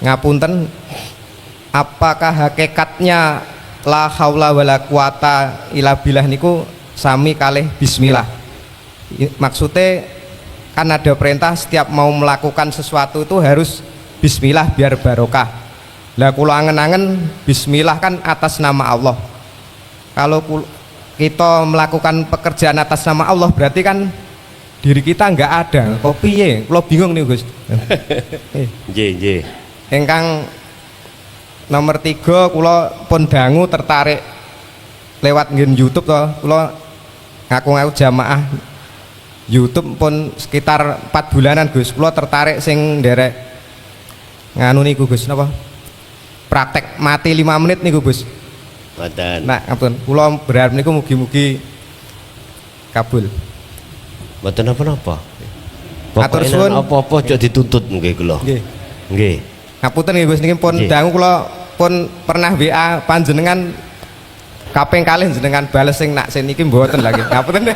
ngapunten, apakah hakikatnya la haula wala quwata illa billah niku sami kalih bismillah? Maksudnya kan ada perintah setiap mau melakukan sesuatu itu harus bismillah biar barokah. Lah kula angen-angen bismillah kan atas nama Allah. Kalau kita melakukan pekerjaan atas nama Allah berarti kan diri kita nggak ada. Kok piye? Kula bingung nih Gus. Nggih. Ingkang nomor 3 kula pun dangu tertarik lewat nggen YouTube to. Kula ngaku-ngaku jamaah YouTube pun sekitar 4 bulanan Gus. Kula tertarik sing nderek nganu niku Gus napa? Praktek mati 5 menit niku Gus. Mboten. Nah, ampun, kula berharap niku mugi-mugi kabul. Mboten apa-apa. Matur Pokoknya suwun. apa-apa aja dituntut nggih kula. Nggih. Nggih. Ngapunten nggih Gus niki pun Nggih. dangu kula pun pernah WA panjenengan kaping kalih jenengan bales sing nak sing niki mboten lagi. Ngapunten.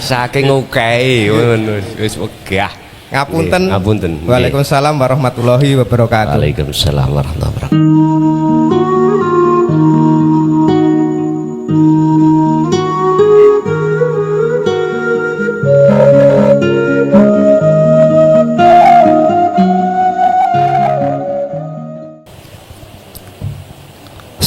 Saking okehe ngono wis wegah. Ngapunten. Nggih, ngapunten. Nggih. Waalaikumsalam warahmatullahi wabarakatuh. Waalaikumsalam warahmatullahi wabarakatuh.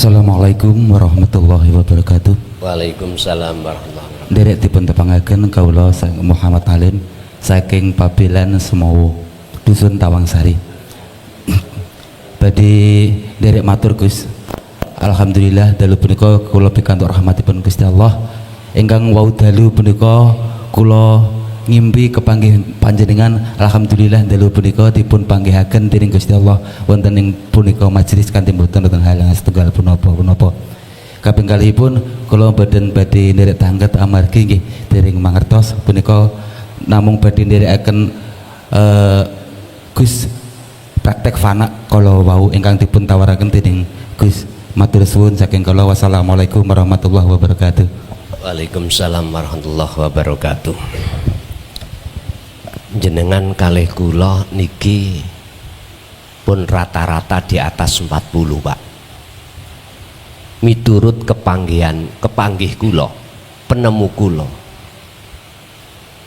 Assalamualaikum warahmatullahi wabarakatuh. Waalaikumsalam warahmatullahi wabarakatuh. Derek dipun tepangaken kawula Muhammad Halim saking Pabelan Semowo Dusun Tawangsari. Badhe derek matur Gus. Alhamdulillah dalu punika kula pikantuk rahmatipun Gusti Allah. Ingkang wau dalu punika kula ngimpi kepanggih panjenengan. Alhamdulillah dalu punika dipun panggihaken dening Gusti Allah wonten ing punika majelis kanthi mboten wonten halangan setunggal punapa-punapa. Kaping kalihipun kula badhe nderek tangget amargi nggih dereng mangertos punika namung badhe nderekaken Gus praktek fana kala wau ingkang dipun tawaraken dening Gus. Matur suwun saking kula. Wassalamualaikum warahmatullahi wabarakatuh. Waalaikumsalam warahmatullahi wabarakatuh. Jenengan kalih kula niki pun rata-rata di atas 40 Pak. Miturut kepanggih kula, penemu kula.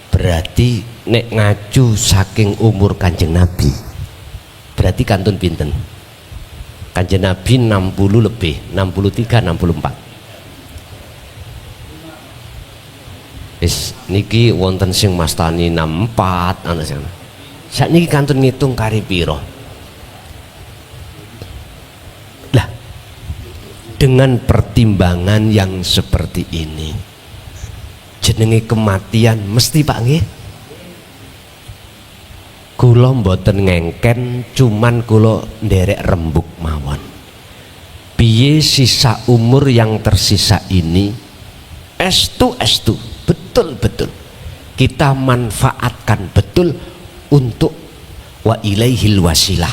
Berarti nek ngacu saking umur Kanjeng Nabi. Berarti kantun pinten? Kanjeng Nabi 60 lebih, 63, 64. Niki wonten sing mastani 64 ana sing. Sakniki kantun ngitung kari pira? Lah, dengan pertimbangan yang seperti ini, jenenge kematian mesti Pak nggih. Kula mboten ngengken, cuman kula nderek rembug mawon. Piye sisa umur yang tersisa ini estu betul-betul kita manfaatkan betul untuk wa ilaihil wasilah,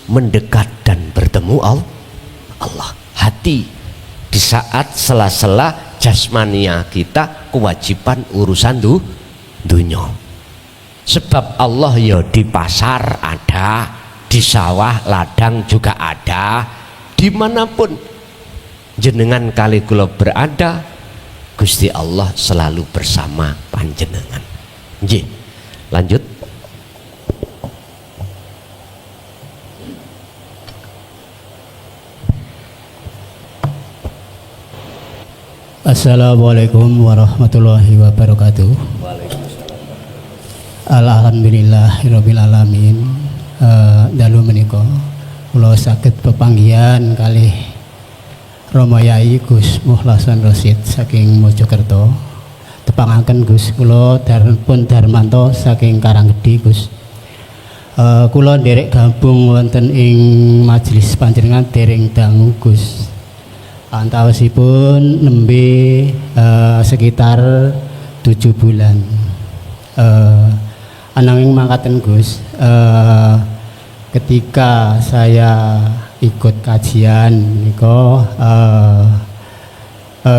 mendekat dan bertemu Allah. Hati di saat sela-sela jasmania kita kewajiban urusan dunya. Sebab Allah ya di pasar ada, di sawah ladang juga ada, dimanapun jenengan kali kula berada, Gusti Allah selalu bersama panjenengan. Nggih. Lanjut. Assalamualaikum warahmatullahi wabarakatuh. Alhamdulillahirabbil alamin. Dalu menika kula saged pepanggihan kalih Rama Yai Gus Mukhlasan Rasyid saking Mojokerto. Tepangaken Gus, kula pun Darmanto saking Karanggedi Gus. Kula nderek gabung wonten ing majelis panjenengan dereng dangu Gus. Antawisipun nembe sekitar 7 bulan. Ananging mangkaten Gus, ketika saya ikut kajian niko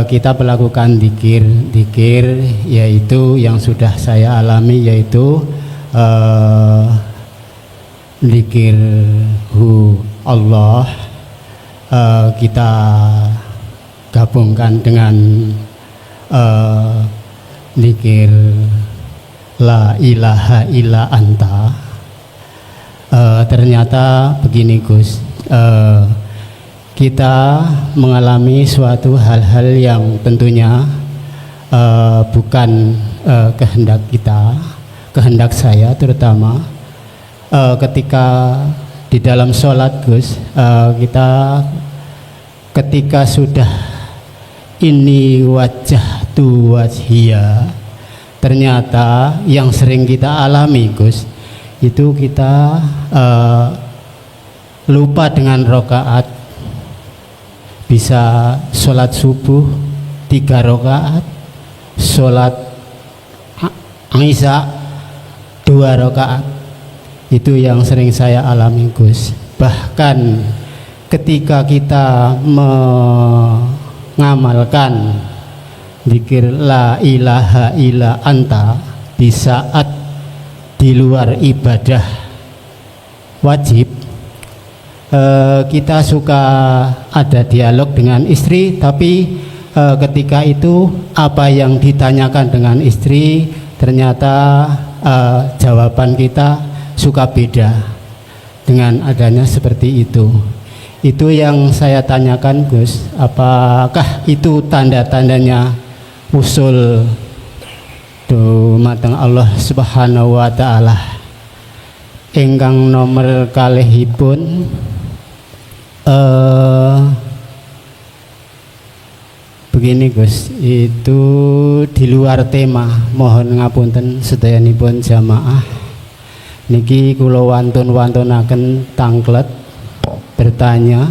kita melakukan dikir yaitu yang sudah saya alami yaitu dikir hu Allah kita gabungkan dengan zikir la ilaha illa anta. Ternyata begini Gus, kita mengalami suatu hal-hal yang tentunya bukan kehendak kita, kehendak saya terutama ketika di dalam sholat Gus, kita ketika sudah ini wajah tu wajhiya, ternyata yang sering kita alami Gus, itu kita lupa dengan rokaat. Bisa sholat subuh 3 rokaat, sholat isya 2 rokaat. Itu yang sering saya alami Gus. Bahkan ketika kita mengamalkan zikir la ilaha illa anta di saat di luar ibadah wajib, kita suka ada dialog dengan istri, tapi ketika itu apa yang ditanyakan dengan istri ternyata jawaban kita suka beda dengan adanya seperti itu. Itu yang saya tanyakan Gus, apakah itu tanda-tandanya usul dumateng Allah Subhanahu wa taala? Ingkang nomor kalihipun begini Gus, itu di luar tema, mohon ngapunten sedayanipun jamaah. Niki kula wantun-wantunaken tanglet bertanya,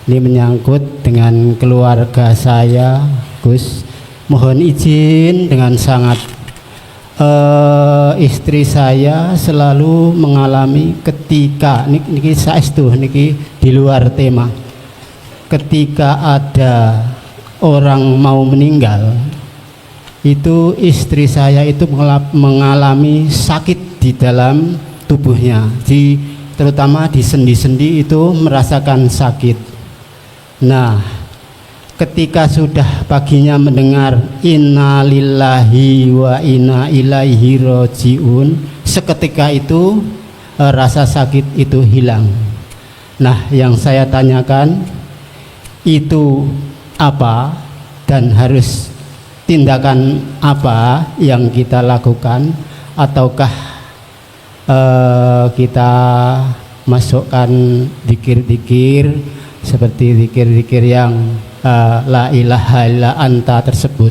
ini menyangkut dengan keluarga saya Gus. Mohon izin dengan sangat, istri saya selalu mengalami ketika niki saestu niki di luar tema, ketika ada orang mau meninggal, itu istri saya itu mengalami sakit di dalam tubuhnya, terutama di sendi-sendi itu merasakan sakit. Nah, ketika sudah paginya mendengar inna lillahi wa inna ilaihi rojiun, seketika itu rasa sakit itu hilang. Nah, yang saya tanyakan itu apa dan harus tindakan apa yang kita lakukan, ataukah kita masukkan zikir-zikir seperti zikir-zikir yang la ilaha illa anta tersebut.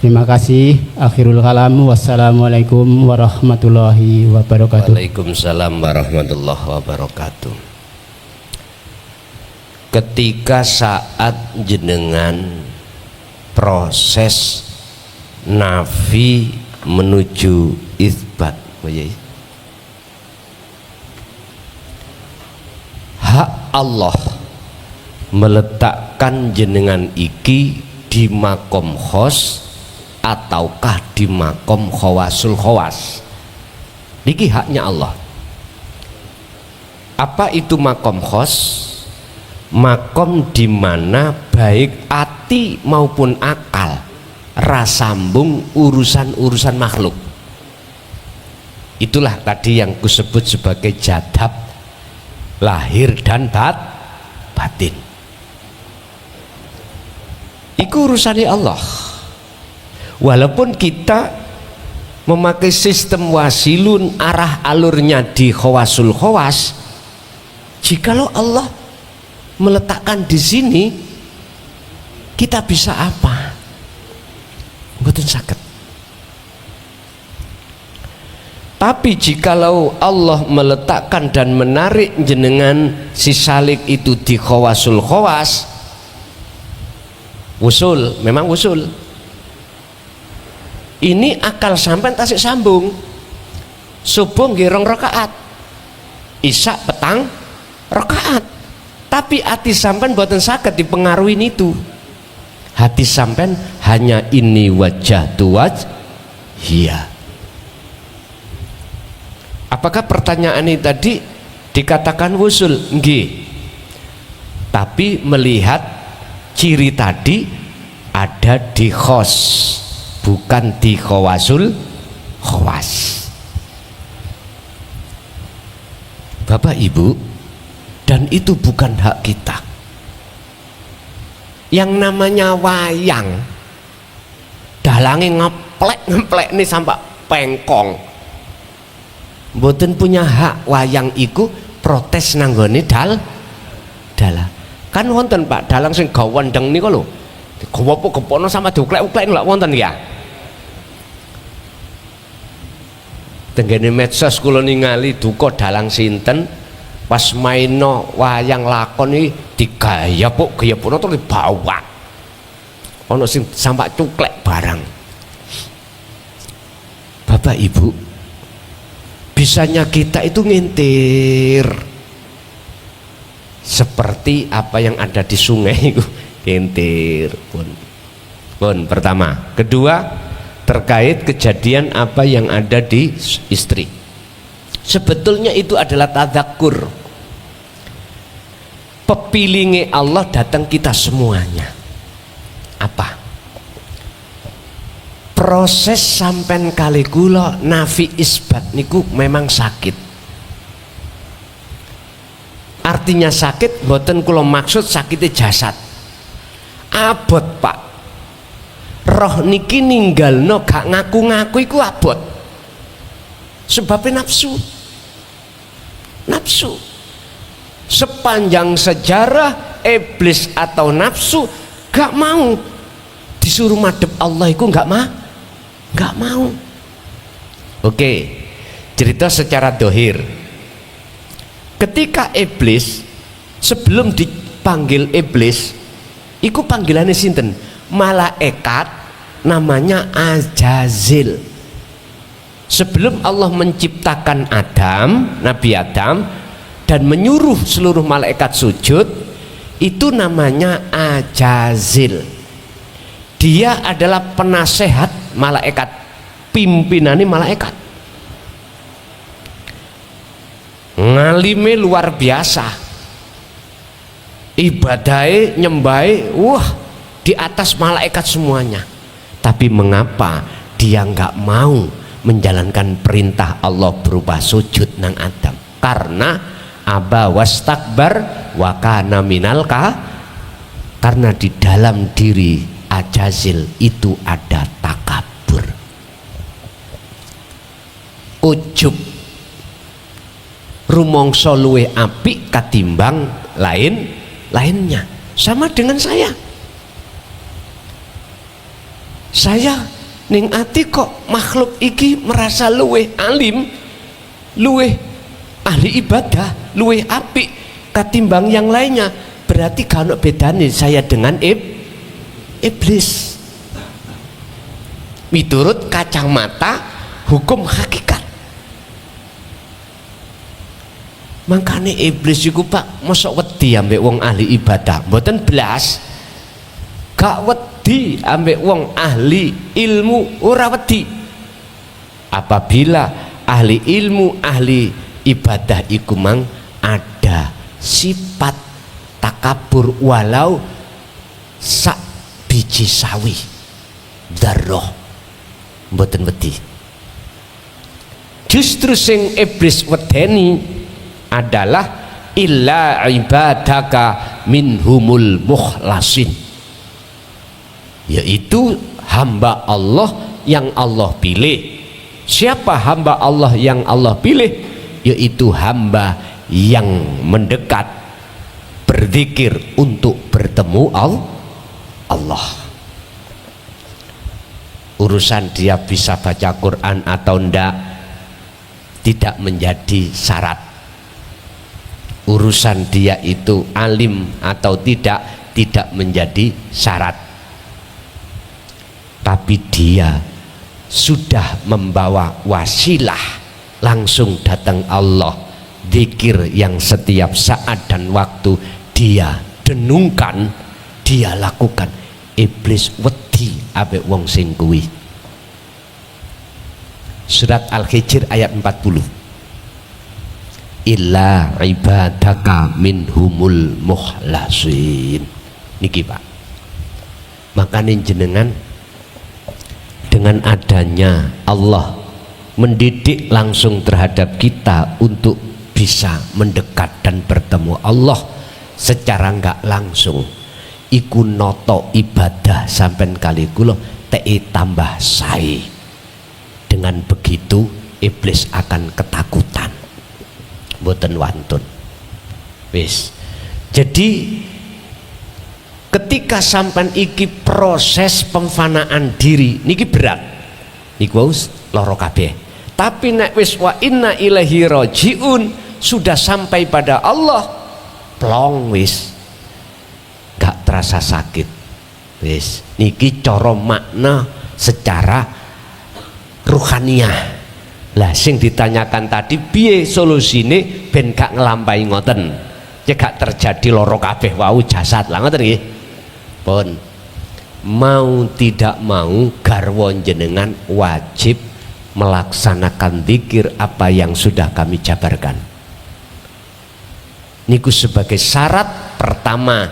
Terima kasih. Akhirul kalam. Wassalamualaikum warahmatullahi wabarakatuh. Waalaikumsalam warahmatullahi wabarakatuh. Ketika saat jenengan proses nafi menuju isbat, hak Allah meletakkan jenengan iki di makom khos ataukah di makom khawasul khawas, niki haknya Allah. Apa itu makom khos? Makom di mana baik hati maupun akal rasambung urusan-urusan makhluk. Itulah tadi yang kusebut sebagai jadab lahir dan batin. Iku urusannya Allah. Walaupun kita memakai sistem wasilun, arah alurnya di khawasul khawas, jikalau Allah meletakkan di sini, kita bisa apa? Mboten saged. Tapi jikalau Allah meletakkan dan menarik jenengan si salik itu di khawasul khawas, wusul, memang wusul. Ini akal sampai tasik sambung. Subuh nggih 2 rakaat, isya petang rakaat. Tapi hati sampean mboten saged dipengaruhi itu. Hati sampean hanya ini wajah tu wajhiya. Apakah pertanyaan ini tadi dikatakan wusul nggih, tapi melihat ciri tadi ada di khos, bukan di khawasul khawas. Bapak Ibu, dan itu bukan hak kita. Yang namanya wayang dalange ngeplek nih sampai pengkong, mboten punya hak wayang iku protes nanggone dalang. Kan wonten Pak dalang sing gawandeng niku lho, gepono sama diuklek-uklek lho wonten ya. Tenggene medsos kula ningali duka dalang sinten pas maino wayang lakon iki digayap-gayapono terus dibawa. Ono sing sampai cuklek barang. Bapak Ibu, bisanya kita itu ngintir seperti apa yang ada di sungai itu, ngintir pun pertama. Kedua, terkait kejadian apa yang ada di istri, sebetulnya itu adalah tadzakur. Pepilinge Allah datang kita semuanya. Apa? Proses sampen kali kula nafi isbat niku memang sakit. Artinya sakit mboten kula maksud sakitnya jasad. Abot Pak. Roh niki ninggalno gak ngaku-ngaku iku abot. Sebabnya nafsu. Nafsu. Sepanjang sejarah iblis atau nafsu gak mau disuruh madhep Allah iku gak mau. Oke, cerita secara dohir. Ketika iblis, sebelum dipanggil iblis, iku panggilannya sinten? Malaikat namanya Azazil. Sebelum Allah menciptakan Adam, Nabi Adam, dan menyuruh seluruh malaikat sujud, itu namanya Azazil. Dia adalah penasehat malaikat, pimpinane malaikat. Ngalime luar biasa, ibadai nyembai, wah di atas malaikat semuanya. Tapi mengapa dia nggak mau menjalankan perintah Allah berupa sujud nang Adam? Karena aba wastakbar wa kana minal karena di dalam diri Azazil itu ada takabur, ujub, rumangsa luwih apik katimbang lainnya. Sama dengan saya ning ati kok makhluk iki merasa luwih alim, luwih ahli ibadah, luwih apik katimbang yang lainnya. Berarti gak ono bedane saya dengan iblis. Miturut kacamata hukum hakikat. Makanya iblis iku Pak mosok wedi ambek wong ahli ibadah, mboten blas. Gak wedi ambek wong ahli ilmu, ora wedi. Apabila ahli ilmu, ahli ibadah iku mang ada sifat takabur walau sak biji sawi darah, mboten wedi. Justru sing iblis wedeni adalah illa ibadaka minhumul mukhlasin, yaitu hamba Allah yang Allah pilih. Siapa hamba Allah yang Allah pilih? Yaitu hamba yang mendekat, berzikir untuk bertemu Allah. Urusan dia bisa baca Quran atau tidak menjadi syarat. Urusan dia itu alim atau tidak menjadi syarat. Tapi dia sudah membawa wasilah langsung datang Allah, zikir yang setiap saat dan waktu dia denungkan, dia lakukan. Iblis wedi ambek wong sing kuwi. Surat Al-Hijr ayat 40. illa ibadaka minhumul mukhlasin. Niki Pak, makanya jenengan dengan adanya Allah mendidik langsung terhadap kita untuk bisa mendekat dan bertemu Allah secara enggak langsung, iku noto ibadah sampai kali kula tei tambah sae. Dengan begitu iblis akan ketakutan, mboten wantun. Wis, jadi ketika sampai iki proses pemfanaan diri niki berat, niku wis loro kabeh. Tapi nek wis wa inna ilaihi rajiun, sudah sampai pada Allah, plong wis gak terasa sakit. Wis niki cara makna secara ruhaniyah. Lah sing ditanyakan tadi piye solusine ben gak nglampahi ngoten, ya gak terjadi loro kabeh wau jasad lah ngoten nggih. Pun mau tidak mau garwa jenengan wajib melaksanakan zikir apa yang sudah kami jabarkan. Niku sebagai syarat pertama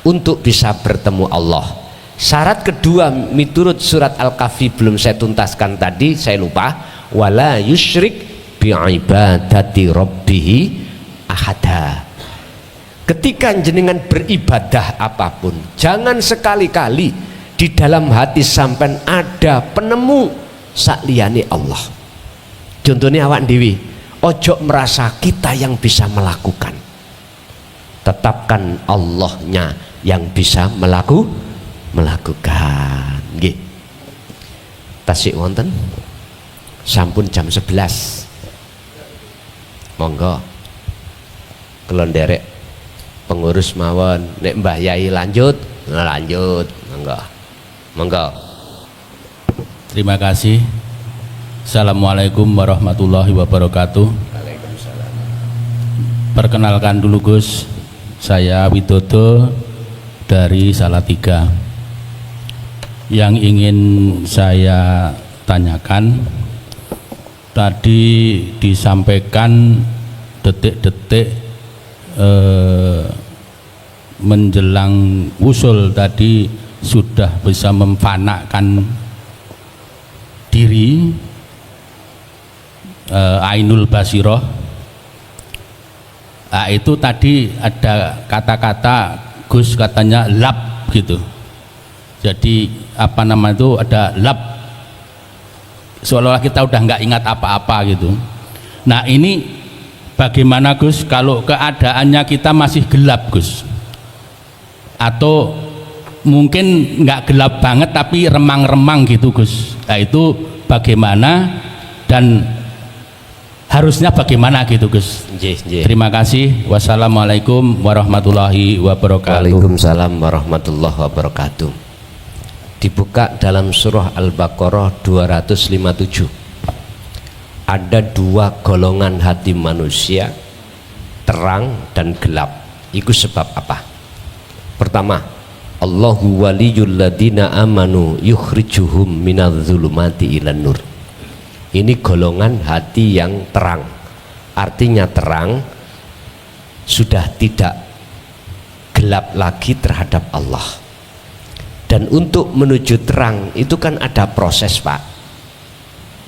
untuk bisa bertemu Allah. Syarat kedua miturut surat Al-Kahfi belum saya tuntaskan tadi, saya lupa, wala yusyrik bi ibadati rabbih ahada. Ketika jenengan beribadah apapun, jangan sekali-kali di dalam hati sampean ada penemu sakliyane Allah. Contohnya awak dewi, ojo merasa kita yang bisa melakukan, tetapkan Allahnya yang bisa melakukan. Nggih. Tasik wonten sampun jam 11. Monggo kula nderek pengurus mawon, nek Mbah Yai lanjut, monggo. Monggo. Terima kasih. Assalamualaikum warahmatullahi wabarakatuh. Perkenalkan dulu Gus, saya Widodo dari Salatiga. Yang ingin saya tanyakan, tadi disampaikan detik-detik menjelang usul tadi sudah bisa memfanakan diri, Ainul Basiroh. Itu tadi ada kata-kata Gus katanya lab gitu. Jadi apa nama itu, ada lab, seolah-olah kita udah nggak ingat apa-apa gitu. Nah ini bagaimana Gus kalau keadaannya kita masih gelap Gus, atau mungkin nggak gelap banget tapi remang-remang gitu Gus. Nah itu bagaimana dan harusnya bagaimana gitu Gus. Terima kasih. Wassalamualaikum warahmatullahi wabarakatuh. Waalaikumsalam warahmatullahi wabarakatuh. Dibuka dalam surah Al-Baqarah 257. Ada dua golongan hati manusia, terang dan gelap. Itu sebab apa? Pertama, Allahu waliyul ladina amanu yukhrijuhum minadh-dhulumati ilan nur. Ini golongan hati yang terang. Artinya terang, sudah tidak gelap lagi terhadap Allah. Dan untuk menuju terang itu kan ada proses Pak.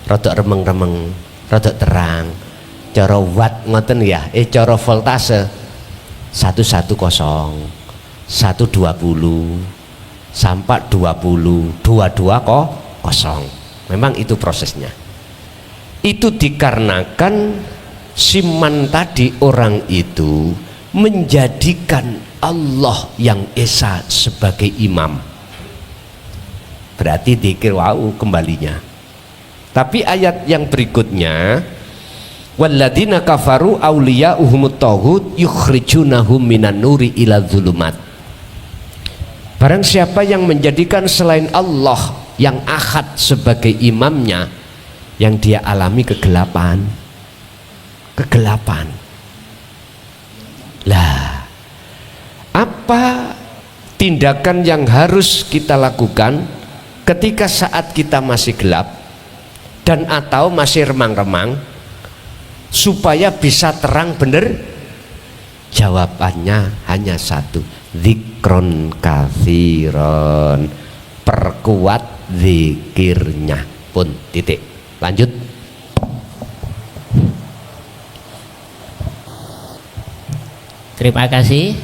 Rodok remeng-remeng, rodok terang, cara watt ngoten ya, cara voltase 110, 120 sampai 20, 22 Memang itu prosesnya. Itu dikarenakan siman tadi, orang itu menjadikan Allah yang esa sebagai imam. Berarti dzikir wau kembalinya. Tapi ayat yang berikutnya, walladzina kafaru auliya'uhumut taghut yukhrijunahum minan nuri ila dzulumat. Barang siapa yang menjadikan selain Allah yang ahad sebagai imamnya, yang dia alami kegelapan. Lah, apa tindakan yang harus kita lakukan ketika saat kita masih gelap dan atau masih remang-remang? supaya bisa terang bener? Jawabannya hanya satu, zikron katsiron, perkuat zikirnya. Pun titik. Lanjut. Terima kasih.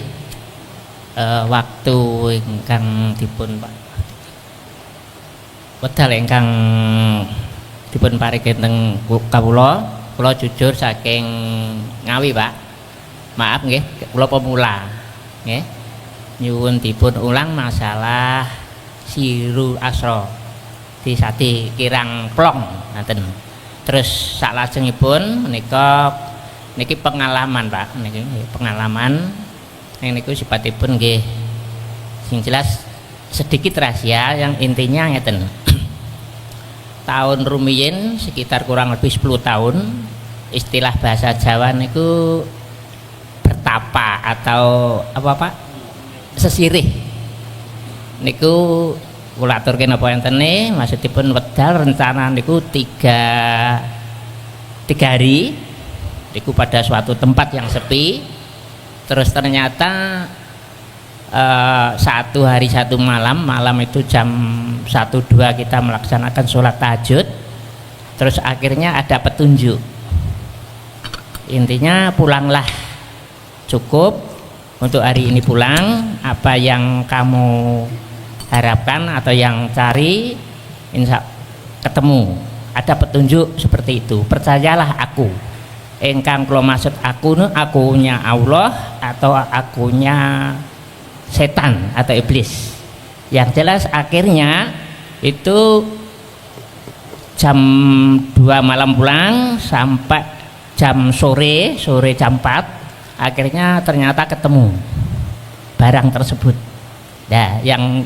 Waktu ingkang dipun wedal ingkang dipun paringi teng kawula, kula jujur saking Ngawi, Pak. Maaf nggih, kula pemula. Nggih. Nyuwun dipun ulang masalah Sirul Asra. Disati kirang plong ngoten. Terus saklajengipun menika niki pengalaman, Pak. Niki pengalaman niku sifatipun nggih sing jelas sedikit rahasia yang intinya ngeten. Tahun rumiyin sekitar kurang lebih 10 tahun istilah bahasa Jawa niku bertapa atau apa Pak? Sesirih. Niku kula aturke napa entene maksudipun wedal rencana niku 3 hari niku pada suatu tempat yang sepi. Terus ternyata 1 hari 1 malam itu jam 1-2 kita melaksanakan sholat tahajud. Terus akhirnya ada petunjuk, intinya pulanglah, cukup untuk hari ini pulang, apa yang kamu harapkan atau yang cari insya ketemu. Ada petunjuk seperti itu, percayalah aku. Engkang kula maksud akunya Allah atau akunya setan atau iblis. Yang jelas akhirnya itu jam 2 malam pulang sampai jam sore jam 4 akhirnya ternyata ketemu barang tersebut. Nah, yang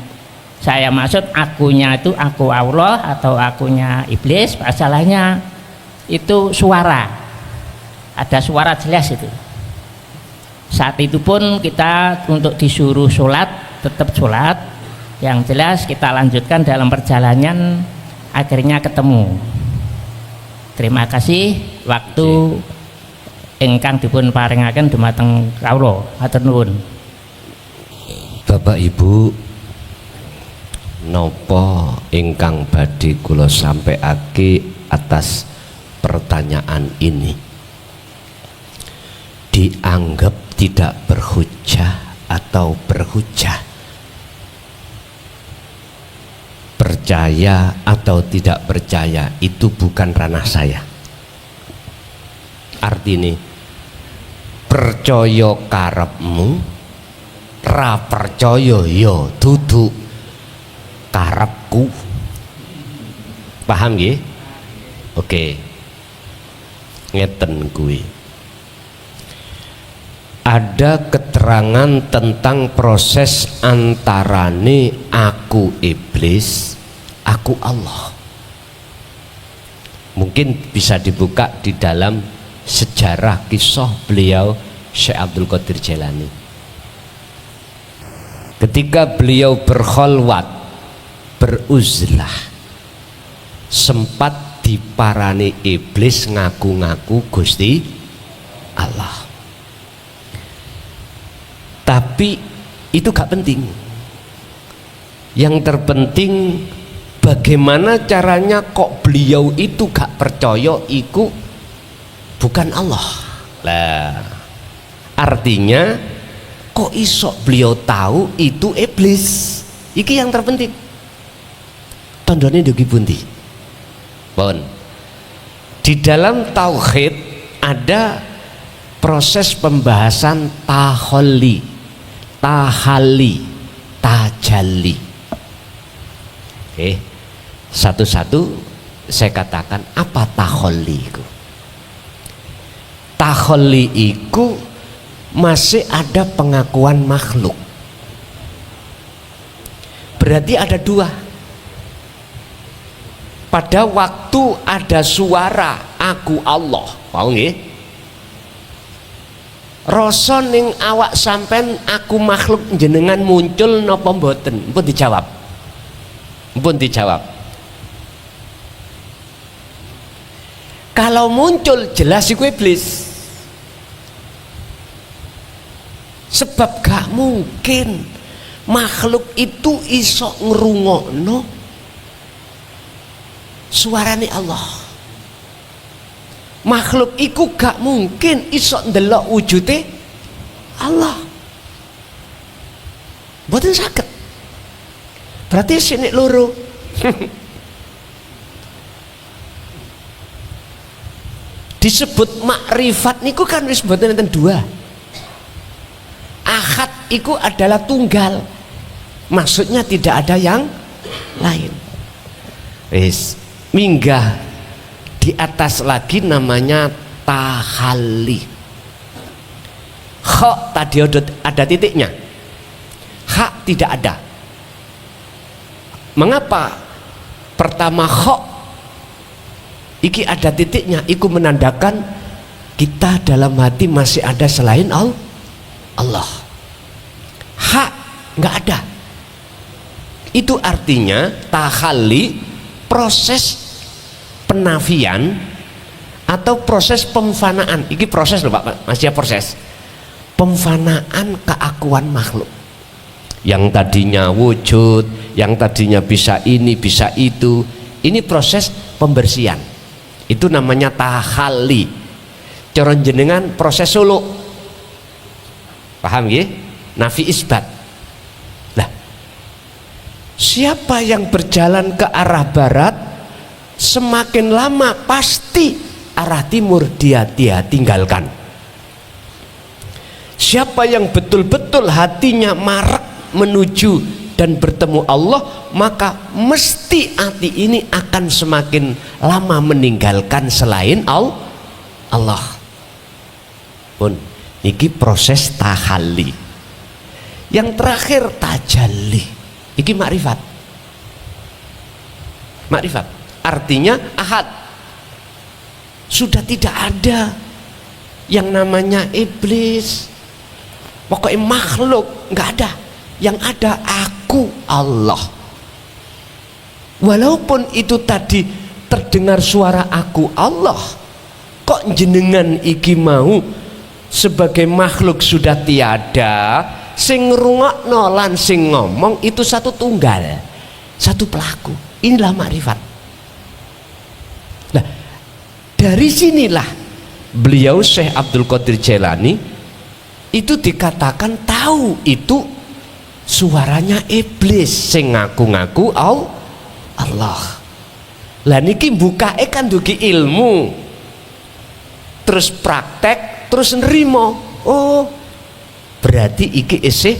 saya maksud akunya itu aku Allah atau akunya iblis, masalahnya itu suara. Ada suara jelas itu. Saat itu pun kita untuk disuruh sholat tetap sholat. Yang jelas kita lanjutkan dalam perjalanan akhirnya ketemu. Terima kasih waktu ingkang dipun paringaken dumateng kawula. Matur nuwun. Bapak Ibu, napa ingkang badhe kula sampaiake atas pertanyaan ini? Dianggap tidak berhujah atau berhujah, percaya atau tidak percaya itu bukan ranah saya. Artinya percaya karepmu, ra percaya ya dudu karepku. Paham nggih? Oke. Ngeten kuwi. Ada keterangan tentang proses antarane aku iblis, aku Allah. Mungkin bisa dibuka di dalam sejarah kisah beliau Syekh Abdul Qadir Jailani. Ketika beliau berkholwat, beruzlah, sempat diparani iblis ngaku-ngaku Gusti Allah. Tapi itu gak penting. Yang terpenting bagaimana caranya kok beliau itu gak percaya iku bukan Allah. Lah, artinya kok iso beliau tahu itu iblis? Iki yang terpenting. Tandane ndugi pundi? Pun. Di dalam tauhid ada proses pembahasan tahalli, tajalli. Oke, satu-satu saya katakan apa tahalli itu. Tahalli itu masih ada pengakuan makhluk. Berarti ada 2. Pada waktu ada suara aku Allah, mau nggih? Rasa ning awak sampean aku makhluk jenengan muncul napa mboten? Mpun dijawab. Mpun dijawab. Kalau muncul jelas iku iblis. Sebab gak mungkin makhluk itu iso ngrungokno suarane Allah. Makhluk iku gak mungkin iso ndelok wujude Allah. Mboten saged. Berarti sini loro. Disebut makrifat niku kan wis mboten enten dua. Ahad itu adalah tunggal. Maksudnya tidak ada yang lain. Wis minggah di atas lagi namanya tahalli. Kha tadi ada titiknya. Hak tidak ada. Mengapa? Pertama kha iki ada titiknya, iku menandakan kita dalam hati masih ada selain Allah. Hak nggak ada. Itu artinya tahalli proses penafian atau proses pemfanaan. Iki proses loh Pak, masih proses pemfanaan keakuan makhluk. Yang tadinya wujud, yang tadinya bisa ini, bisa itu. Ini proses pembersihan. Itu namanya tahalli. Coron jenengan proses suluk. Paham ya? Nafi isbat. Nah, siapa yang berjalan ke arah barat, semakin lama pasti arah timur dia tinggalkan. Siapa yang betul-betul hatinya marak menuju dan bertemu Allah, maka mesti hati ini akan semakin lama meninggalkan selain Allah. Pun iki proses tahalli. Yang terakhir tajalli. Iki makrifat. Makrifat artinya ahad. Sudah tidak ada yang namanya iblis. Pokoknya makhluk nggak ada. Yang ada aku Allah. Walaupun itu tadi terdengar suara aku Allah, kok jenengan iki mau sebagai makhluk sudah tiada, sing ngrungokno lan sing ngomong itu satu tunggal, satu pelaku. Inilah makrifat. Nah, dari sinilah beliau Syekh Abdul Qadir Jailani itu dikatakan tahu itu suaranya iblis sing ngaku-ngaku Allah. Lah niki bukae kan dugi ilmu. Terus praktek, terus nerimo. Oh, berarti iki isih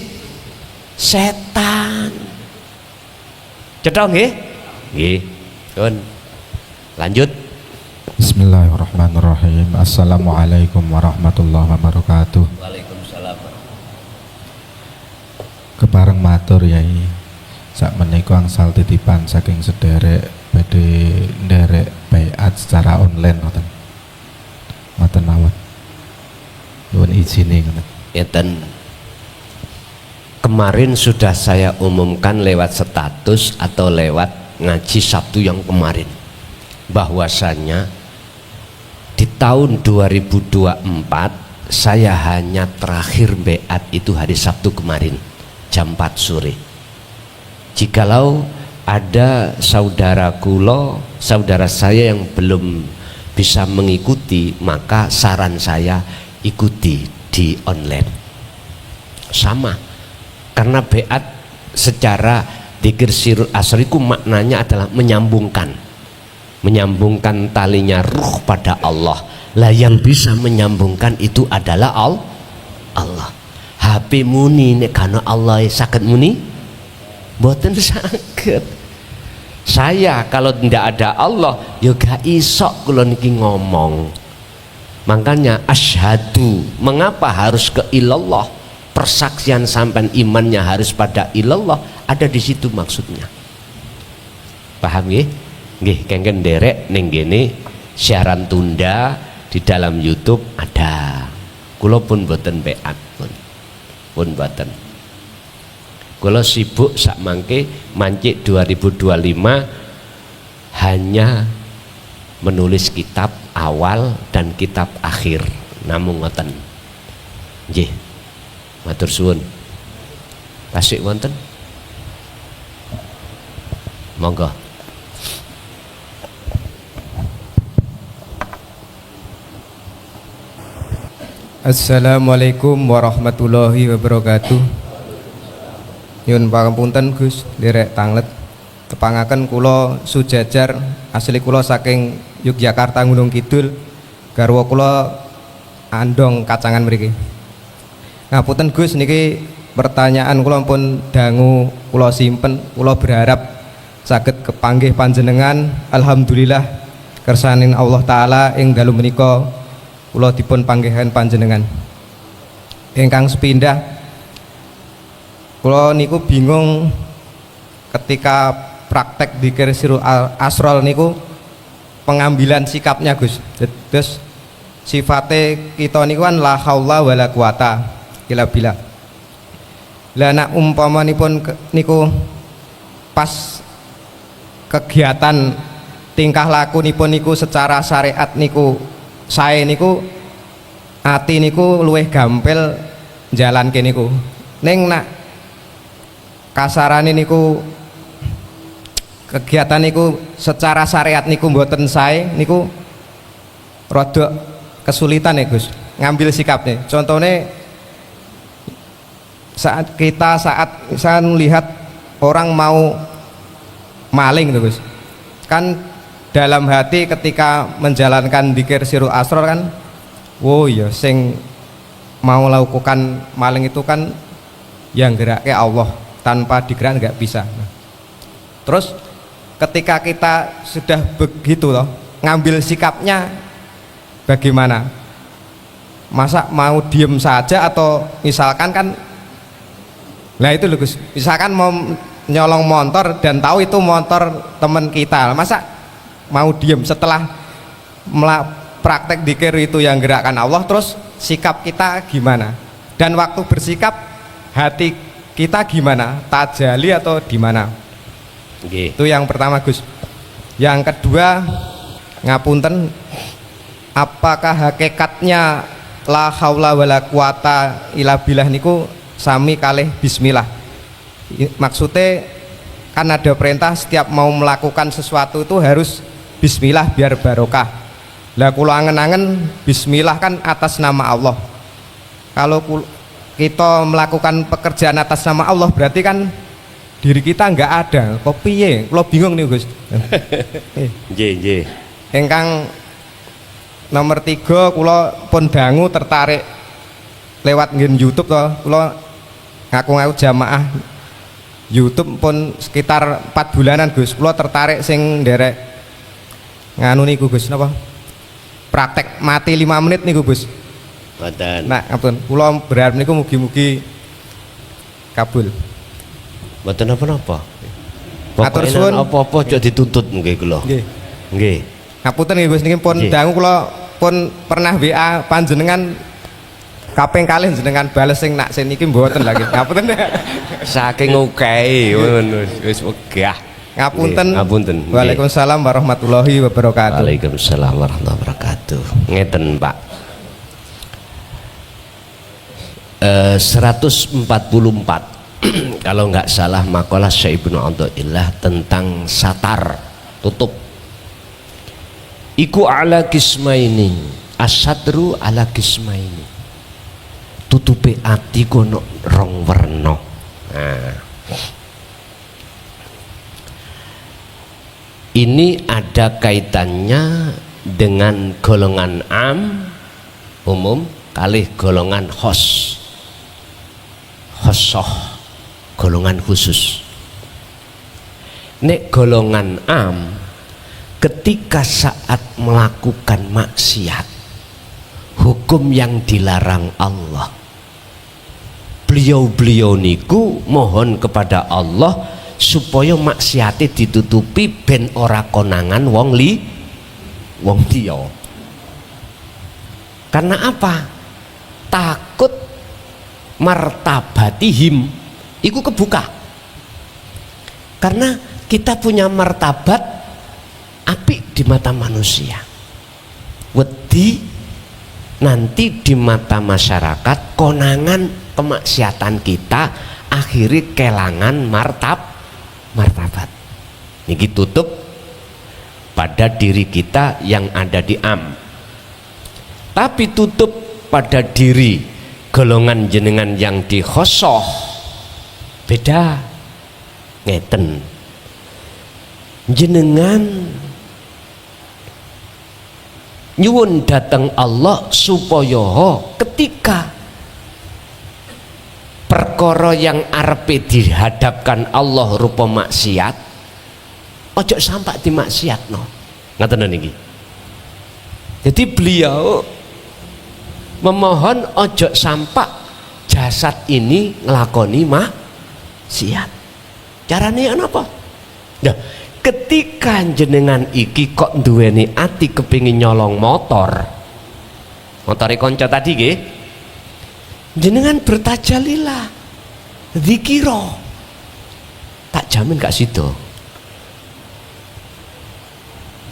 setan. Cetha nggih? Nggih. Pun. Lanjut. Bismillahirrahmanirrahim. Assalamualaikum warahmatullahi wabarakatuh. Waalaikumsalam. Kepareng matur Yai. Sak menika angsal titipan saking sederek badhe nderek baiat secara online ngoten. Ngoten mawon. Nuwun izine ngoten. Ngeten. Kemarin sudah saya umumkan lewat status atau lewat ngaji Sabtu yang kemarin bahwasanya di tahun 2024 saya hanya terakhir baiat itu hari Sabtu kemarin jam 4 sore. Jikalau ada saudara saya yang belum bisa mengikuti, maka saran saya ikuti di online. Sama, karena baiat secara dzikir sirul asriku maknanya adalah menyambungkan talinya ruh pada Allah. Lah yang bisa menyambungkan itu adalah Allah. HP muni nek kana Allah saged muni? Mboten saged. Saya kalau tidak ada Allah ya gak iso kula niki ngomong. Makanya asyhadu, mengapa harus ke ilallah? Persaksian sampai imannya harus pada ilallah, ada di situ maksudnya. Paham nggih? Nggih, kengken derek ning gene siaran tunda di dalam YouTube ada. Kula pun boten baiat pun boten. Kula sibuk sak mangke mancik 2025 hanya menulis kitab awal dan kitab akhir. Namung ngoten. Nggih. Matur suwun. Tasik wonten? Monggo. Assalamualaikum warahmatullahi wabarakatuh. Nyun pangapunten Gus, derek tanglet. Tepangaken kula Sujajar, asli kula saking Yogyakarta Gunung Kidul. Garwa kula Andong Kacangan mriki. Ngapunten Gus, niki pertanyaan kula pun dangu kula simpen. Kula berharap saged kepanggih panjenengan. Alhamdulillah kersaning Allah taala ing dalu menika kula dipun panggihan panjenengan. Ingkang sepindah, kula niku bingung ketika praktek dzikir sirul asrol niku pengambilan sikapnya Gus. Terus sifatnya kita niku kan la haula wala quwata illa billah. Lah nek umpamanipun niku pas kegiatan tingkah lakunipun niku secara syariat niku sae niku ati niku luwih gampil jalanke niku. Ning nak kasarane niku kegiatan niku secara syariat niku mboten sae niku rada kesulitan ya Gus ngambil sikapnya. Contohnya saat saya melihat orang mau maling tuh Gus, kan dalam hati ketika menjalankan dzikir sirul asror kan, oh iya sing mau lakukan maling itu kan yang geraknya Allah, tanpa digerak nggak bisa. Terus ketika kita sudah begitu loh ngambil sikapnya bagaimana? Masa mau diem saja atau misalkan kan, nah itu loh Gus, misalkan mau nyolong motor dan tahu itu motor teman kita, masa mau diem setelah praktek dzikir itu yang gerakan Allah, terus sikap kita gimana? Dan waktu bersikap hati kita gimana? Tajali atau di mana? Itu yang pertama Gus. Yang kedua, ngapunten, apakah hakikatnya la haula wala quwata illa billah niku sami kalih bismillah? Maksudnya kan ada perintah setiap mau melakukan sesuatu itu harus bismillah biar barokah. Lah kula angen-angen bismillah kan atas nama Allah. Kalau kita melakukan pekerjaan atas nama Allah berarti kan diri kita nggak ada. Kok piye? Kula bingung nih Gus. Nggih. Ingkang nomor 3 kula pun dangu tertarik lewat ngen YouTube to. Kula ngaku-ngaku jamaah YouTube pun sekitar 4 bulanan Gus. Kula tertarik sing nderek nganu niku Gus napa? Praktek mati 5 menit niku Gus. Mboten. Nah, ampun, kula berharap niku mugi-mugi kabul. Mboten napa-napa. Matur Pokoke suwun. apa-apa aja dituntut nggih kula. Nggih. Nggih. Ngapunten nggih Gus niki pun Nggih. dangu kula pun pernah WA panjenengan kaping kalih jenengan bales sing nak sing niki mboten lagi. Ngapunten. Saking akeh ngono wis wegah. Ngapunten. Nggih, ngapunten. Nggih. Waalaikumsalam warahmatullahi wabarakatuh. Waalaikumsalam warahmatullahi wabarakatuh. Ngeten Pak. 144 kalau nggak salah makalah Syekh Ibnu Athaillah tentang satar tutup. Iku ala kismaini, asatru ala kismaini. Tutupe ati kono rong werna. Nah. Ini ada kaitannya dengan golongan am umum kalih golongan khosoh golongan khusus. Nek golongan am ketika saat melakukan maksiat hukum yang dilarang Allah, beliau niku mohon kepada Allah supaya maksiate ditutupi ben ora konangan wong liya. Karena apa? Takut martabatihim iku kebuka. Karena kita punya martabat apik di mata manusia. dadi nanti di mata masyarakat konangan kemaksiatan kita akhiri kelangan martabat. Niki tutup pada diri kita yang ada di tapi tutup pada diri golongan jenengan yang di khosoh beda. Ngeten, jenengan nyuwun datang Allah supaya ketika perkara yang arepe dihadapkan Allah rupa maksiat ojo sampai di maksiat no. Ngaten niki. Jadi beliau memohon ojo sampai jasad ini ngelakoni maksiat. Caranya apa? Nah, ketika jenengan iki kok duweni ati kepingin nyolong motor konco tadi nggih, jenengan bertajalilah zikiro, tak jamin gak situ.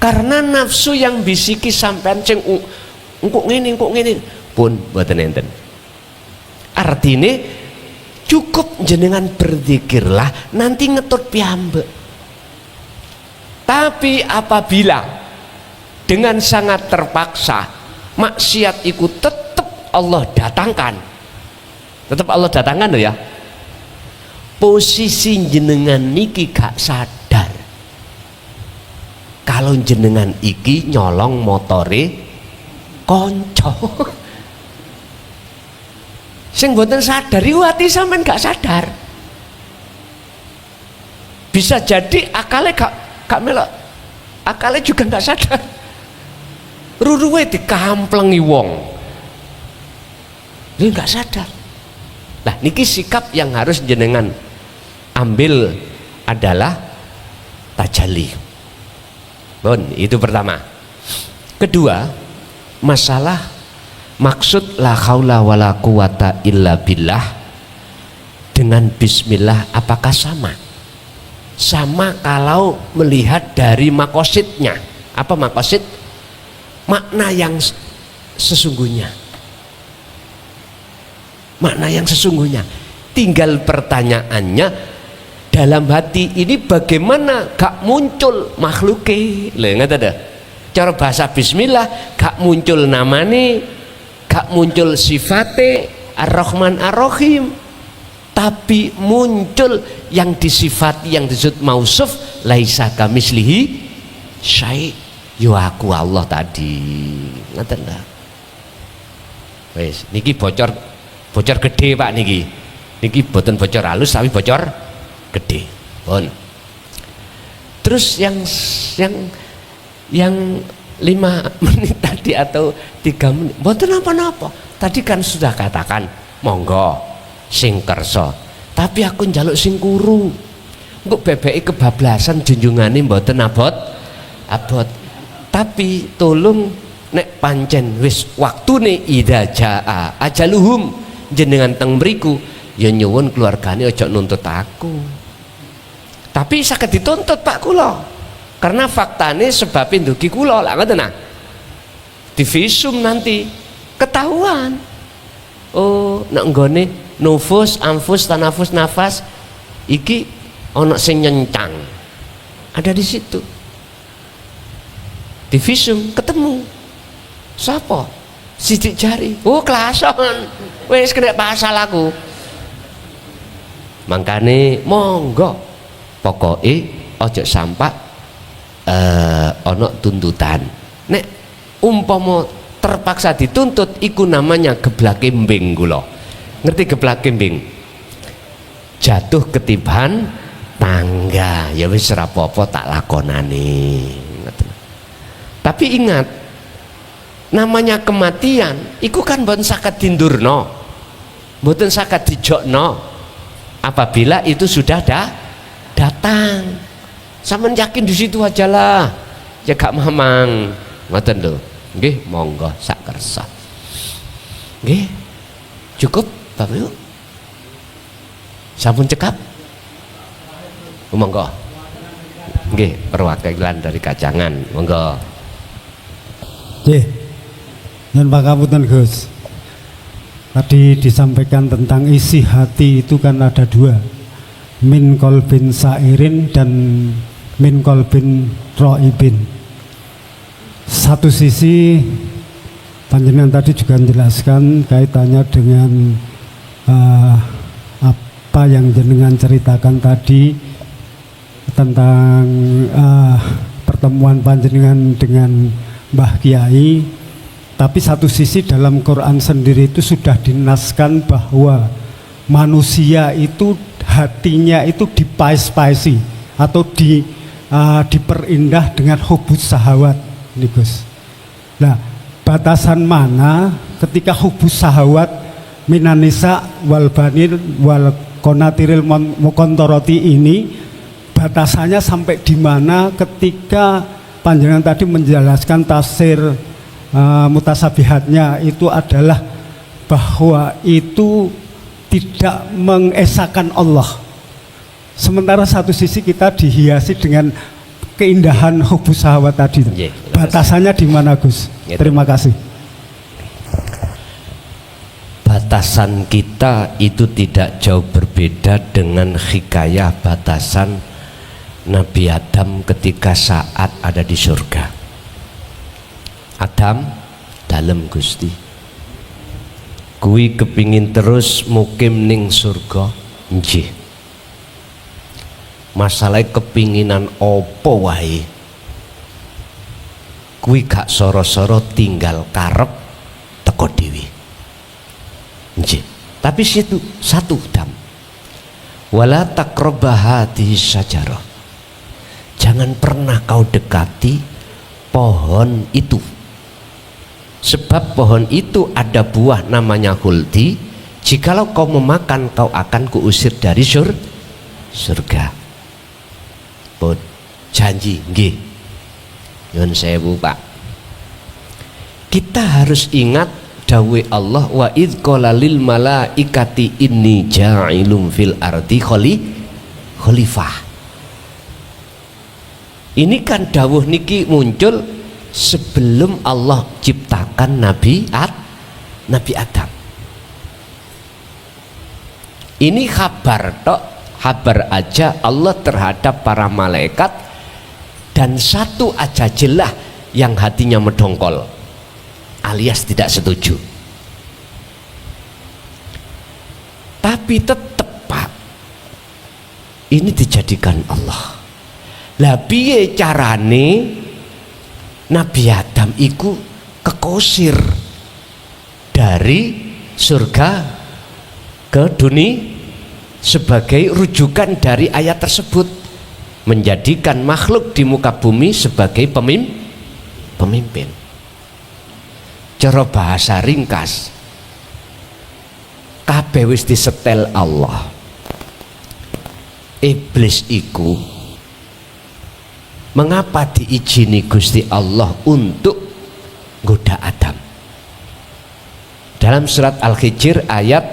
Karena nafsu yang bisiki sampean sing engkok ngene pun mboten enten. Artine cukup jenengan berzikirlah nanti ngetut piyambak. Tapi apabila dengan sangat terpaksa maksiat itu tetap Allah datangkan ya, posisi jenengan niki gak sadar kalau jenengan iki nyolong motore konco sing mboten sadar iku ati sampean gak sadar. Bisa jadi akale gak melok, akale juga gak sadar, ruruwe dikamplengi wong dia gak sadar. Nah niki sikap yang harus jenengan ambil adalah tajalli. Bon, itu pertama. Kedua, masalah maksud la haula wala quwata illa billah dengan bismillah apakah sama? Sama kalau melihat dari makosidnya. Apa makosid? Makna yang sesungguhnya. Makna yang sesungguhnya. Tinggal pertanyaannya dalam hati ini bagaimana gak muncul makhluke. Lha ngata dah. Cara bahasa bismillah gak muncul namane, gak muncul sifate Ar-Rahman Ar-Rahim, tapi muncul yang disifati yang disebut mausuf laisa kamislihi syai'. Yo aku Allah tadi. Ngoten ta. Wis niki bocor gede Pak niki. Niki boten bocor halus tapi bocor gede. Pun. Terus yang 5 menit tadi atau 3 menit mboten apa-apa. Tadi kan sudah katakan monggo sing kersa. Tapi aku njaluk sing kuru. Engko bebeki kebablasan junjungane mboten abot. Tapi tolong nek pancen wis waktune idza jaa ajaluhum jenengan teng mriku ya nyuwun keluargane aja nuntut aku. Tapi saged dituntut Pak kula. Karena faktane sebabin ndugi kula lak ngoten nah. Divisum nanti ketahuan. Oh, nek nggone nufus, anfus, tanafus, nafas iki ana sing nyencang. Ada di situ. Divisum ketemu. Sapa? Sidik jari. Oh, klason. Wis kena pasal aku. Mangkane monggo pokoke aja sampai ana tuntutan. Nek umpama terpaksa dituntut iku namanya geblak kembing kula. Ngerti geblak kembing? Jatuh ketiban tangga. Ya wis ora apa-apa tak lakonane. Tapi ingat, namanya kematian iku kan mboten saged dindurno. Mboten saged dijokno. Apabila itu sudah datang. Sampeyan yakin di situ aja lah. Ya gak mamang. Ngoten lho. Nggih, monggo sak kersa. Nggih. Cukup, Bapak Ibu? Sampun cekap? Monggo. Nggih, perwakilan dari Kajangan. Monggo. Nggih. Dan pangapunten Gus. Tadi disampaikan tentang isi hati itu kan ada dua, min kolbin sairin dan min kolbin roibin. Satu sisi panjenengan tadi juga menjelaskan kaitannya dengan apa yang jenengan ceritakan tadi tentang pertemuan panjenengan dengan Mbah Kiai. Tapi satu sisi dalam Quran sendiri itu sudah dinaskan bahwa manusia itu hatinya itu dipais-paisi atau diperindah dengan hubus sahawat nih Gus. Nah, batasan mana ketika hubus sahawat minan nisa wal banir wal konatiril mukontoroti ini, batasannya sampai di mana ketika panjenengan tadi menjelaskan tafsir mutasabihatnya itu adalah bahwa itu tidak mengesahkan Allah. Sementara satu sisi kita dihiasi dengan keindahan hubus sahawat tadi. Batasannya di mana Gus? Terima kasih. Batasan kita itu tidak jauh berbeda dengan hikayah batasan Nabi Adam ketika saat ada di surga. Adam dalam Gusti, kui kepingin terus mukim ning surga, nggih. Masalah kepinginan opo wae, kui gak soro-soro tinggal karep teko dewi. Nggih. Tapi situ satu Dam. Wala taqrabah hadhihi syajarah. Jangan pernah kau dekati pohon itu. Sebab pohon itu ada buah namanya huldi. Jikalau kau memakan, kau akan kuusir dari surga. Pun janji nggih. Nyuwun sewu Pak. Kita harus ingat dawuh Allah, wa idz qala lil malaikati inni ja'ilum fil ardi khalifah. Ini kan dawuh niki muncul sebelum Allah ciptakan Nabi Adam. Ini kabar tok, kabar aja Allah terhadap para malaikat, dan satu aja jelah yang hatinya mendongkol alias tidak setuju. Tapi tetap Pak, ini dijadikan Allah. Lah piye carane Nabi Adam iku kekosir dari surga ke dunia sebagai rujukan dari ayat tersebut, menjadikan makhluk di muka bumi sebagai pemimpin. Cara bahasa ringkas, kabeh wis disetel Allah. Iblis iku mengapa diizini Gusti Allah untuk goda Adam? Dalam surat Al-Hijr ayat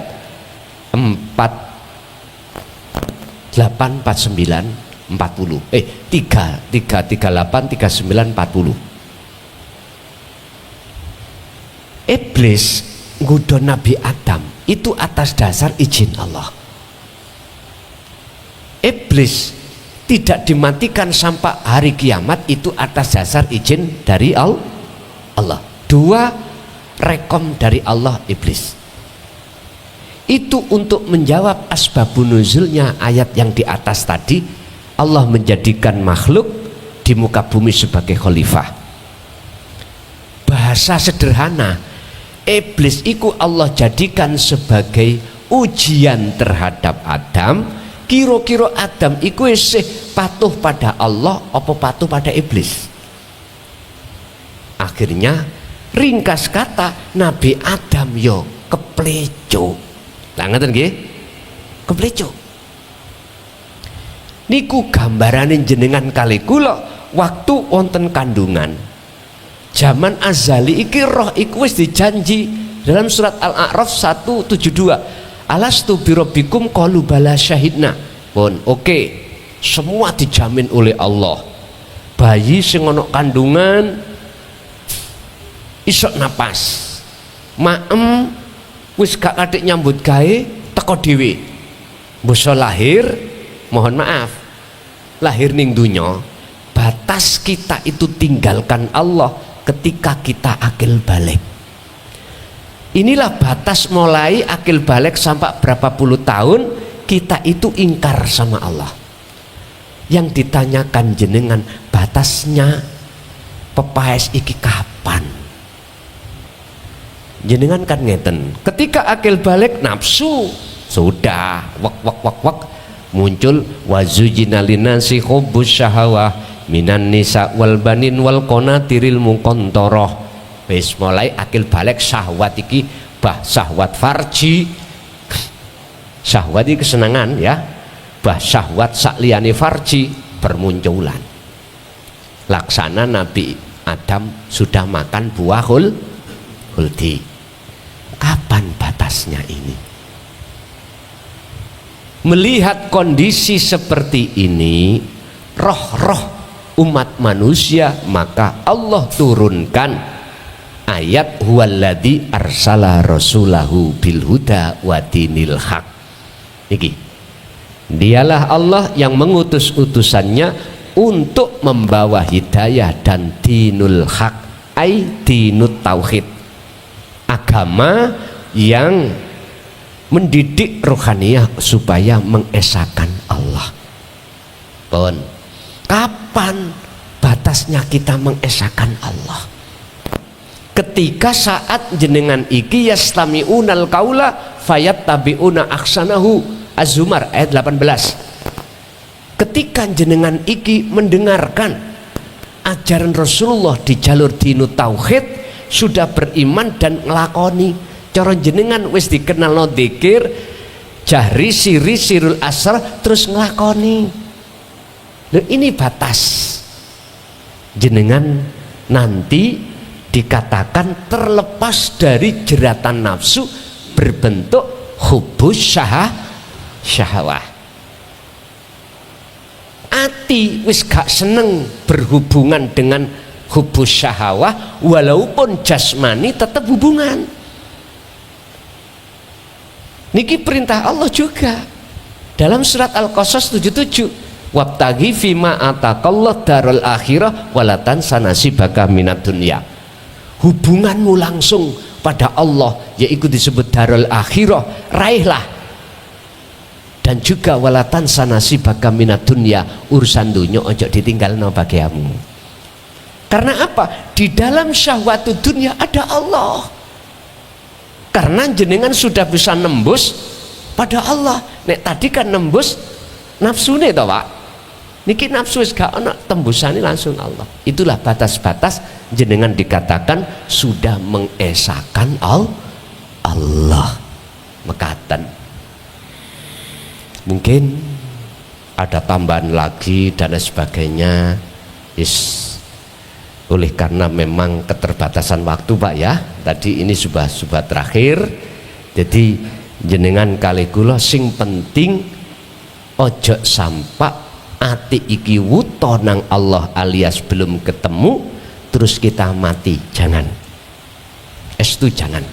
48, 49, 40. 38, 39, 40. Iblis nggoda Nabi Adam itu atas dasar izin Allah. Iblis tidak dimatikan sampai hari kiamat itu atas dasar izin dari Allah. Dua rekom dari Allah iblis. Itu untuk menjawab asbabun nuzulnya ayat yang di atas tadi. Allah menjadikan makhluk di muka bumi sebagai khalifah. Bahasa sederhana, iblis itu Allah jadikan sebagai ujian terhadap Adam. Kira-kira Adam iku isih patuh pada Allah apa patuh pada iblis? Akhirnya ringkas kata Nabi Adam yo kepleco. Lah ngoten nggih? Kepleco. Niku gambarane jenengan kali kula waktu wonten kandungan. Zaman azali iki roh iku wis dijanji dalam surat Al-A'raf 172. Alastu birabbikum qalu bala syahidna. Pun oke, semua dijamin oleh Allah. Bayi sing ana kandungan isok napas. maem wis gak katik nyambut gawe teko dhewe boso lahir, mohon maaf lahir ning dunya, batas kita itu tinggalkan Allah ketika kita akil balik. Inilah batas mulai akil balik sampai berapa puluh tahun kita itu ingkar sama Allah. Yang ditanyakan jenengan batasnya pepaes iki kapan? Jenengan kan ngeten, ketika akil balik nafsu sudah wak muncul wazujina linasi hubbus syahawah minan nisa wal banin wal qanatiril muqantarah. Wis mulai akil balik syahwat iki bah syahwat farji, syahwat iki kesenangan ya, bah syahwat sakliyane farji bermunculan. Laksana Nabi Adam sudah makan buah huldi. Kapan batasnya ini? Melihat kondisi seperti ini, roh-roh umat manusia, maka Allah turunkan ayat huwallazi arsala rasulahu bil huda wa dinil haq. Niki, dialah Allah yang mengutus utusannya untuk membawa hidayah dan dinul haq, ai dinut tauhid, agama yang mendidik rohaniyah supaya mengesahkan Allah. Pun kapan batasnya kita mengesahkan Allah? Ketika saat jenengan iki yastami'unal qaula fayattabi'una ahsanahu. Az-Zumar ayat 18. Ketika jenengan iki mendengarkan ajaran Rasulullah di jalur dinut tauhid, sudah beriman dan ngelakoni, cara jenengan wis dikenal no dzikir jahri siri sirul asar terus ngelakoni. Loh, ini batas jenengan nanti dikatakan terlepas dari jeratan nafsu berbentuk hubus syahwah. Ati wis gak seneng berhubungan dengan hubus syahwah, walaupun jasmani tetap hubungan. Niki perintah Allah juga dalam surat Al-Qasas 77, wabtaghi fima ataqallah darul akhirah walatan sanasibaka minad dunya. Hubunganmu langsung pada Allah, yaitu disebut darul akhirah, raihlah. Dan juga walatan sanasibaka minad dunya, urusan dunya ojo ditinggalno bagiamu. Karena apa? Di dalam syahwatu dunia ada Allah. Karena jenengan sudah bisa nembus pada Allah. Nek tadi kan nembus nafsune toh Pak. Niki nafsu wis gak ana, tembusane langsung Allah. Itulah batas-batas jenengan dikatakan sudah mengesahkan Allah. Mekaten. Mungkin ada tambahan lagi dan sebagainya. Oleh karena memang keterbatasan waktu Pak ya, tadi ini sudah terakhir. Jadi jenengan kali kula sing penting ojo sampai ati iki wuto nang Allah alias belum ketemu terus kita mati, jangan. Estu jangan.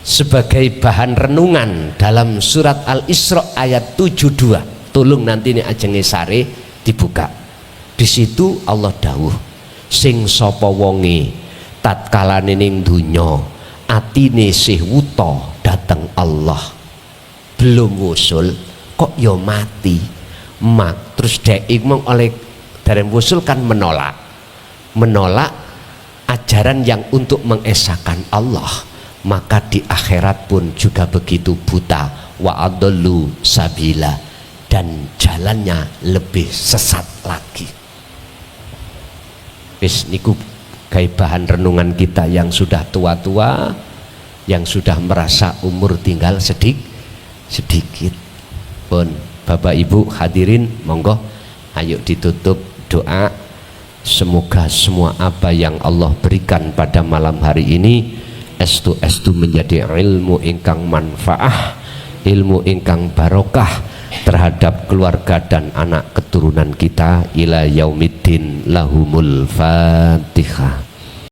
Sebagai bahan renungan dalam surat Al-Isra ayat 72, tolong nanti ini ajenge sare dibuka. Di situ Allah dawuh, sing sapa wonge tatkalane ning donya atine sih wuta dateng Allah belum wusul kok ya mati mak, terus dek mong oleh dari wusul kan menolak ajaran yang untuk mengesahkan Allah, maka di akhirat pun juga begitu buta, wa adallu sabila, dan jalannya lebih sesat lagi. Wis niku gawe bahan renungan kita yang sudah tua-tua, yang sudah merasa umur tinggal sedikit. Pun Bapak Ibu hadirin, monggo ayo ditutup doa. Semoga semua apa yang Allah berikan pada malam hari ini estu menjadi ilmu ingkang manfaah, ilmu ingkang barokah terhadap keluarga dan anak keturunan kita ila yaumiddin. Lahumul Fatihah.